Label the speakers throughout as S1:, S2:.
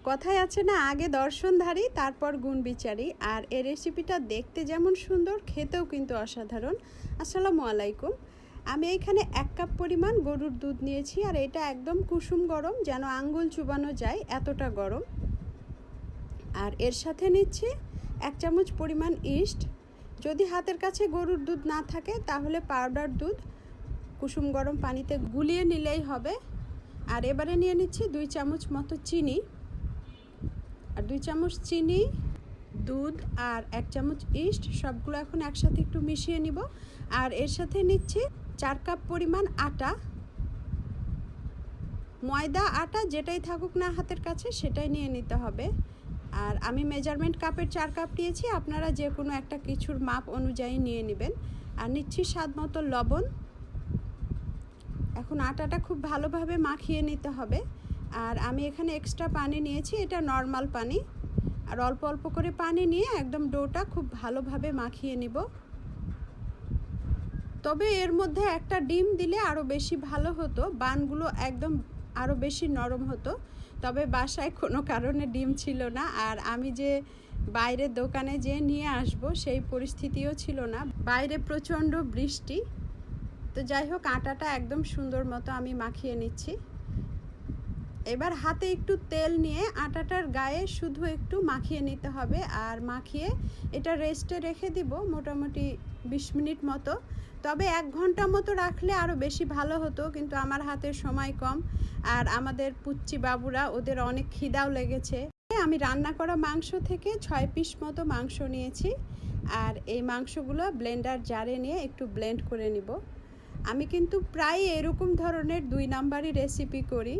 S1: কথায় আছে না, আগে দর্শনধারী তারপর গুণ বিচারী। আর এই রেসিপিটা দেখতে যেমন সুন্দর, খেতেও কিন্তু অসাধারণ। আসসালামু আলাইকুম। আমি এখানে 1 কাপ পরিমাণ গরুর দুধ নিয়েছি, আর এটা একদম কুসুম গরম, যেন আঙ্গুল চুবানো যায় এতটা গরম। আর এর সাথে নিচ্ছি 1 চামচ পরিমাণ ইস্ট। যদি হাতের কাছে গরুর দুধ না থাকে তাহলে পাউডার দুধ কুসুম গরম পানিতে গুলিয়ে নিলেই হবে। আর এবারে নিয়ে নিচ্ছি 2 চামচ মতো চিনি। আর 2 চামচ চিনি, দুধ আর 1 চামচ ইস্ট সবগুলো এখন একসাথে একটু মিশিয়ে নিব। আর এর সাথে নিচ্ছি 4 কাপ পরিমাণ আটা। ময়দা আটা যেটাই থাকুক না হাতের কাছে সেটাই নিয়ে নিতে হবে। আর আমি মেজারমেন্ট কাপের 4 কাপ নিয়েছি, আপনারা যে কোনো একটা কিছুর মাপ অনুযায়ী নিয়ে নেবেন। আর নিচ্ছি স্বাদ মতো লবণ। এখন আটাটা খুব ভালোভাবে মাখিয়ে নিতে হবে। আর আমি এখানে এক্সট্রা পানি নিয়েছি, এটা নর্মাল পানি। আর অল্প অল্প করে পানি নিয়ে একদম ডোটা খুব ভালোভাবে মাখিয়ে নিব। তবে এর মধ্যে একটা ডিম দিলে আরও বেশি ভালো হতো, বানগুলো একদম আরও বেশি নরম হতো। তবে বাসায় কোনো কারণে ডিম ছিল না, আর আমি যে বাইরের দোকানে যে নিয়ে আসব সেই পরিস্থিতিও ছিল না, বাইরে প্রচণ্ড বৃষ্টি। তো যাই হোক, আটাটা একদম সুন্দর মতো আমি মাখিয়ে নিচ্ছি। এবার হাতে একটু তেল নিয়ে আটাটার গায়ে শুধু একটু মাখিয়ে নিতে হবে। আর মাখিয়ে এটা রেস্টে রেখে দিব মোটামুটি 20 মিনিট মতো। তবে 1 ঘন্টা মতো রাখলে আরও বেশি ভালো হতো, কিন্তু আমার হাতে সময় কম। আর আমাদের পুচ্চি বাবুরা, ওদের অনেক খিদাও লেগেছে। আমি রান্না করা মাংস থেকে 6 পিস মতো মাংস নিয়েছি। আর এই মাংসগুলো ব্লেন্ডার জারে নিয়ে একটু ব্লেন্ড করে নিব। আমি কিন্তু প্রায় এরকম ধরনের 2 নাম্বারই রেসিপি করি,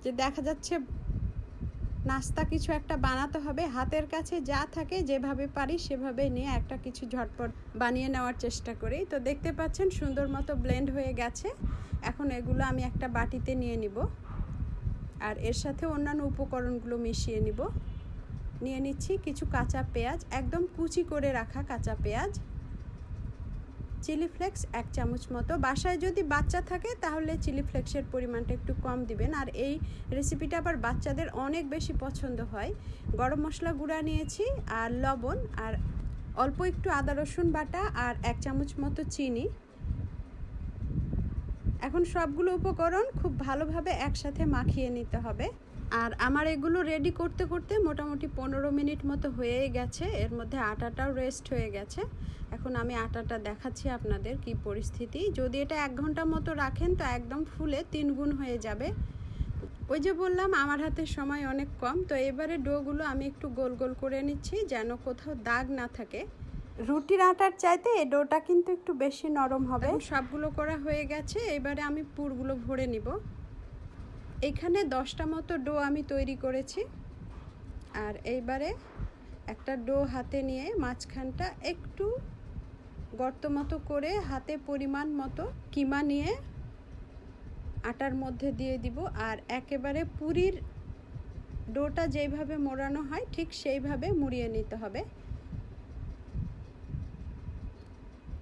S1: যে দেখা যাচ্ছে নাস্তা কিছু একটা বানাতে হবে, হাতের কাছে যা থাকে যেভাবে পারি সেভাবে নিয়ে একটা কিছু ঝটপট বানিয়ে নেওয়ার চেষ্টা করি। তো দেখতে পাচ্ছেন সুন্দর মতো ব্লেন্ড হয়ে গেছে। এখন এগুলো আমি একটা বাটিতে নিয়ে নিব। আর এর সাথে অন্যান্য উপকরণগুলো মিশিয়ে নিব। নিয়ে নিচ্ছি কিছু কাঁচা পেঁয়াজ, একদম কুচি করে রাখা কাঁচা পেঁয়াজ। চিলি ফ্লেক্স 1 চামচ মতো। বাসায় যদি বাচ্চা থাকে তাহলে চিলি ফ্লেক্সের পরিমাণটা একটু কম দিবেন। আর এই রেসিপিটা আবার বাচ্চাদের অনেক বেশি পছন্দ হয়। গরম মশলা গুঁড়া নিয়েছি, আর লবণ, আর অল্প একটু আদা রসুন বাটা, আর 1 চামচ মতো চিনি। এখন সবগুলো উপকরণ খুব ভালোভাবে একসাথে মাখিয়ে নিতে হবে। আর আমার এগুলো রেডি করতে করতে মোটামুটি 15 মিনিট মতো হয়েই গেছে। এর মধ্যে আটাটাও রেস্ট হয়ে গেছে। এখন আমি আটাটা দেখাচ্ছি আপনাদের কি পরিস্থিতি। যদি এটা 1 ঘন্টা মতো রাখেন তো একদম ফুলে 3 গুণ হয়ে যাবে। ওই যে বললাম আমার হাতে সময় অনেক কম। তো এবারে ডোগুলো আমি একটু গোল গোল করে নিচ্ছি, যেন কোথাও দাগ না থাকে। রুটির আটার চাইতে এই ডোটা কিন্তু একটু বেশি নরম হবে। সবগুলো করা হয়ে গেছে, এবারে আমি পুরগুলো ভরে নিব। এখানে 10টা মতো ডো আমি তৈরি করেছি। আর এইবারে একটা ডো হাতে নিয়ে মাঝখানটা একটু গর্ত মতো করে হাতে পরিমাণ মতো কিমা নিয়ে আটার মধ্যে দিয়ে দিব। আর একেবারে পুরির ডোটা যেইভাবে মোড়ানো হয় ঠিক সেইভাবে মুড়িয়ে নিতে হবে।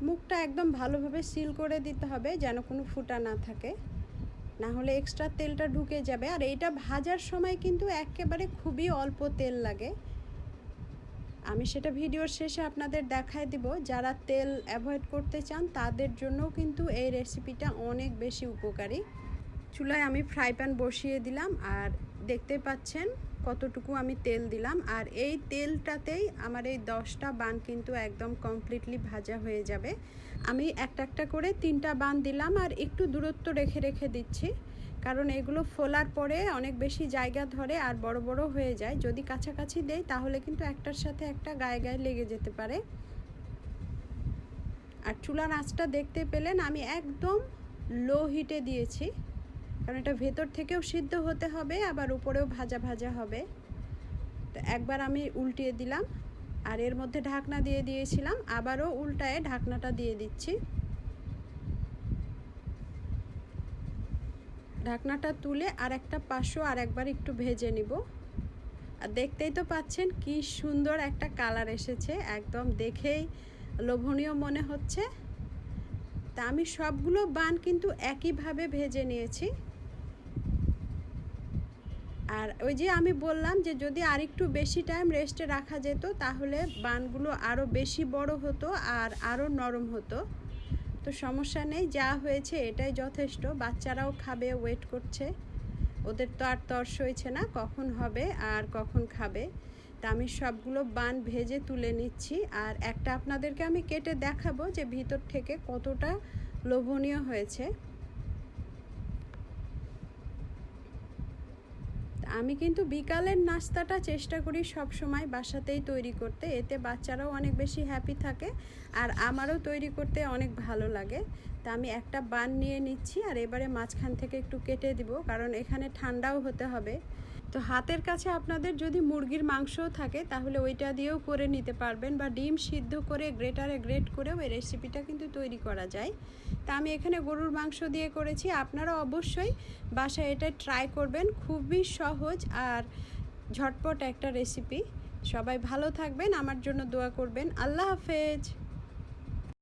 S1: মুখটা একদম ভালোভাবে সিল করে দিতে হবে, যেন কোনো ফুটা না থাকে, না হলে এক্সট্রা তেলটা ঢুকে যাবে। আর এইটা ভাজার সময় কিন্তু একেবারে খুবই অল্প তেল লাগে। আমি সেটা ভিডিওর শেষে আপনাদের দেখায় দিব। যারা তেল অ্যাভয়েড করতে চান তাদের জন্যও কিন্তু এই রেসিপিটা অনেক বেশি উপকারী। চুলায় আমি ফ্রাই প্যান বসিয়ে দিলাম, আর দেখতে পাচ্ছেন কতটুকু আমি তেল দিলাম। আর এই তেলটাতেই আমার এই 10টা বান কিন্তু একদম কমপ্লিটলি ভাজা হয়ে যাবে। আমি একটা একটা করে 3টা বান দিলাম, আর একটু দূরত্ব রেখে রেখে দিচ্ছি, কারণ এগুলো ফোলার পরে অনেক বেশি জায়গা ধরে আর বড় বড় হয়ে যায়। যদি কাছাকাছি দেই তাহলে কিন্তু একটার সাথে একটা গায়ে গায়ে লেগে যেতে পারে। আর চুলার আঁচটা দেখতে পেলেন আমি একদম লো হিটে দিয়েছি, কারণ এটা ভেতর থেকেও সিদ্ধ হতে হবে, আবার উপরেও ভাজা ভাজা হবে। তো একবার আমি উল্টিয়ে দিলাম, আর এর মধ্যে ঢাকনা দিয়ে দিয়েছিলাম, আবারও উল্টায় ঢাকনাটা দিয়ে দিচ্ছি। ঢাকনাটা তুলে আর একটা পাশও আর একবার একটু ভেজে নিব। আর দেখতেই তো পাচ্ছেন কি সুন্দর একটা কালার এসেছে, একদম দেখেই লোভনীয় মনে হচ্ছে। তা আমি সবগুলো বান কিন্তু একইভাবে ভেজে নিয়েছি। আর ওই যে আমি বললাম যে যদি আরেকটু বেশি টাইম রেস্টে রাখা যেত তাহলে বানগুলো আরও বেশি বড় হতো আর আরও নরম হতো। তো সমস্যা নেই, যা হয়েছে এটাই যথেষ্ট। বাচ্চারাও খাবে, ওয়েট করছে, ওদের তো আর তর সইছে না কখন হবে আর কখন খাবে। তা আমি সবগুলো বান ভেজে তুলে নিচ্ছি, আর একটা আপনাদেরকে আমি কেটে দেখাবো যে ভিতর থেকে কতটা লোভনীয় হয়েছে। আমি কিন্তু বিকালের নাস্তাটা চেষ্টা করি সব সময় বাসাতেই তৈরি করতে, এতে বাচ্চারাও অনেক বেশি হ্যাপি থাকে আর আমারও তৈরি করতে অনেক ভালো লাগে। তা আমি একটা বান নিয়ে নিচ্ছি আর এবারে মাঝখান থেকে একটু কেটে দিব, কারণ এখানে ঠান্ডাও হতে হবে। তো হাতের কাছে আপনাদের যদি মুরগির মাংসও থাকে তাহলে ওইটা দিয়েও করে নিতে পারবেন, বা ডিম সিদ্ধ করে গ্রেটারে গ্রেট করেও এই রেসিপিটা কিন্তু তৈরি করা যায়। তা আমি এখানে গরুর মাংস দিয়ে করেছি, আপনারা অবশ্যই বাসায় এটা ট্রাই করবেন, খুবই সহজ আর ঝটপট একটা রেসিপি। সবাই ভালো থাকবেন, আমার জন্য দোয়া করবেন। আল্লাহ হাফেজ।